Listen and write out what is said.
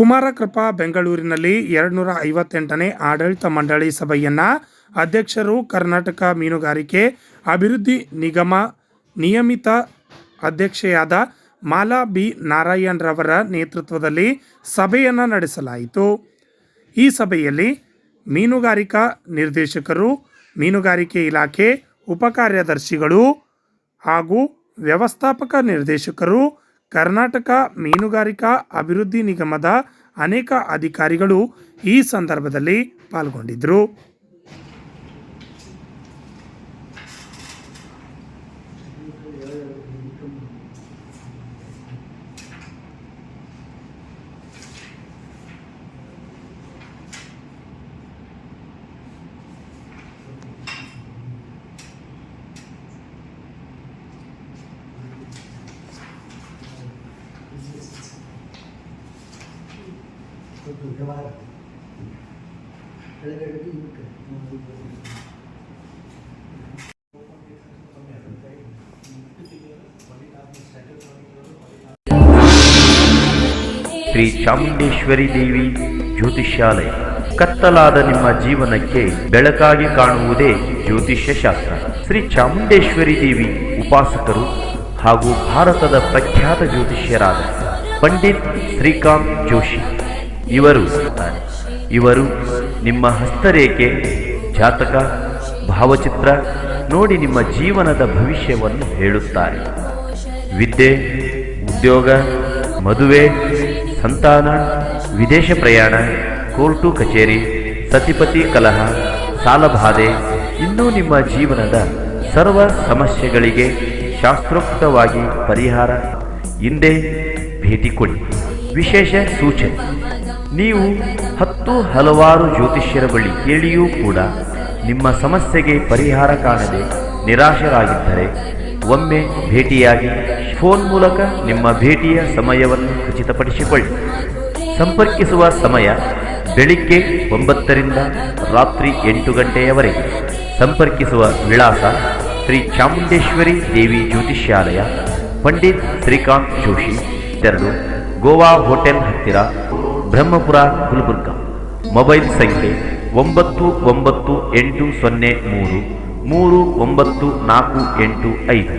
ಕುಮಾರಕೃಪಾ ಬೆಂಗಳೂರಿನಲ್ಲಿ 258ನೇ ಆಡಳಿತ ಮಂಡಳಿ ಸಭೆಯನ್ನು ಅಧ್ಯಕ್ಷರು ಕರ್ನಾಟಕ ಮೀನುಗಾರಿಕೆ ಅಭಿವೃದ್ಧಿ ನಿಗಮ ನಿಯಮಿತ ಅಧ್ಯಕ್ಷೆಯಾದ ಮಾಲಾ ಬಿ ನಾರಾಯಣ್ ರವರ ನೇತೃತ್ವದಲ್ಲಿ ಸಭೆಯನ್ನು ನಡೆಸಲಾಯಿತು. ಈ ಸಭೆಯಲ್ಲಿ ಮೀನುಗಾರಿಕಾ ನಿರ್ದೇಶಕರು, ಮೀನುಗಾರಿಕೆ ಇಲಾಖೆ ಉಪಕಾರ್ಯದರ್ಶಿಗಳು ಹಾಗೂ ವ್ಯವಸ್ಥಾಪಕ ನಿರ್ದೇಶಕರು, ಕರ್ನಾಟಕ ಮೀನುಗಾರಿಕಾ ಅಭಿವೃದ್ಧಿ ನಿಗಮದ ಅನೇಕ ಅಧಿಕಾರಿಗಳು ಈ ಸಂದರ್ಭದಲ್ಲಿ ಪಾಲ್ಗೊಂಡಿದ್ದರು. ಶ್ರೀ ಚಾಮುಂಡೇಶ್ವರಿ ದೇವಿ ಜ್ಯೋತಿಷ್ಯಾಲಯ. ಕತ್ತಲಾದ ನಿಮ್ಮ ಜೀವನಕ್ಕೆ ಬೆಳಕಾಗಿ ಕಾಣುವುದೇ ಜ್ಯೋತಿಷ್ಯ ಶಾಸ್ತ್ರ. ಶ್ರೀ ಚಾಮುಂಡೇಶ್ವರಿ ದೇವಿ ಉಪಾಸಕರು ಹಾಗೂ ಭಾರತದ ಪ್ರಖ್ಯಾತ ಜ್ಯೋತಿಷ್ಯರಾದ ಪಂಡಿತ್ ಶ್ರೀಕಾಂತ್ ಜೋಶಿ ಇವರು ನಿಮ್ಮ ಹಸ್ತರೇಖೆ, ಜಾತಕ, ಭಾವಚಿತ್ರ ನೋಡಿ ನಿಮ್ಮ ಜೀವನದ ಭವಿಷ್ಯವನ್ನು ಹೇಳುತ್ತಾರೆ. ವಿದ್ಯೆ, ಉದ್ಯೋಗ, ಮದುವೆ, ಸಂತಾನ, ವಿದೇಶ ಪ್ರಯಾಣ, ಕೋರ್ಟು ಕಚೇರಿ, ಸತಿಪತಿ ಕಲಹ, ಸಾಲಬಾಧೆ, ಇನ್ನೂ ನಿಮ್ಮ ಜೀವನದ ಸರ್ವ ಸಮಸ್ಯೆಗಳಿಗೆ ಶಾಸ್ತ್ರೋಕ್ತವಾಗಿ ಪರಿಹಾರ. ಹಿಂದೆ ಭೇಟಿ ಕೊಡಿ. ವಿಶೇಷ ಸೂಚನೆ: ನೀವು ಹಲವಾರು ಜ್ಯೋತಿಷ್ಯರ ಬಳಿ ಕೇಳಿಯೂ ಕೂಡ ನಿಮ್ಮ ಸಮಸ್ಯೆಗೆ ಪರಿಹಾರ ಕಾಣದೆ ನಿರಾಶರಾಗಿದ್ದರೆ ಒಮ್ಮೆ ಭೇಟಿಯಾಗಿ ಫೋನ್ ಮೂಲಕ ನಿಮ್ಮ ಭೇಟಿಯ ಸಮಯವನ್ನು ಖಚಿತಪಡಿಸಿಕೊಳ್ಳಿ. ಸಂಪರ್ಕಿಸುವ ಸಮಯ ಬೆಳಿಗ್ಗೆ 9 ರಿಂದ ರಾತ್ರಿ 8 ಗಂಟೆಯವರೆಗೆ. ಸಂಪರ್ಕಿಸುವ ವಿಳಾಸ: ಶ್ರೀ ಚಾಮುಂಡೇಶ್ವರಿ ದೇವಿ ಜ್ಯೋತಿಷ್ಯಾಲಯ, ಪಂಡಿತ್ ಶ್ರೀಕಾಂತ್ ಜೋಶಿ, 2, ಗೋವಾ ಹೋಟೆಲ್ ಹತ್ತಿರ, ಬ್ರಹ್ಮಪುರ, ಗುಲ್ಬರ್ಗ. ಮೊಬೈಲ್ ಸಂಖ್ಯೆ 998033394885.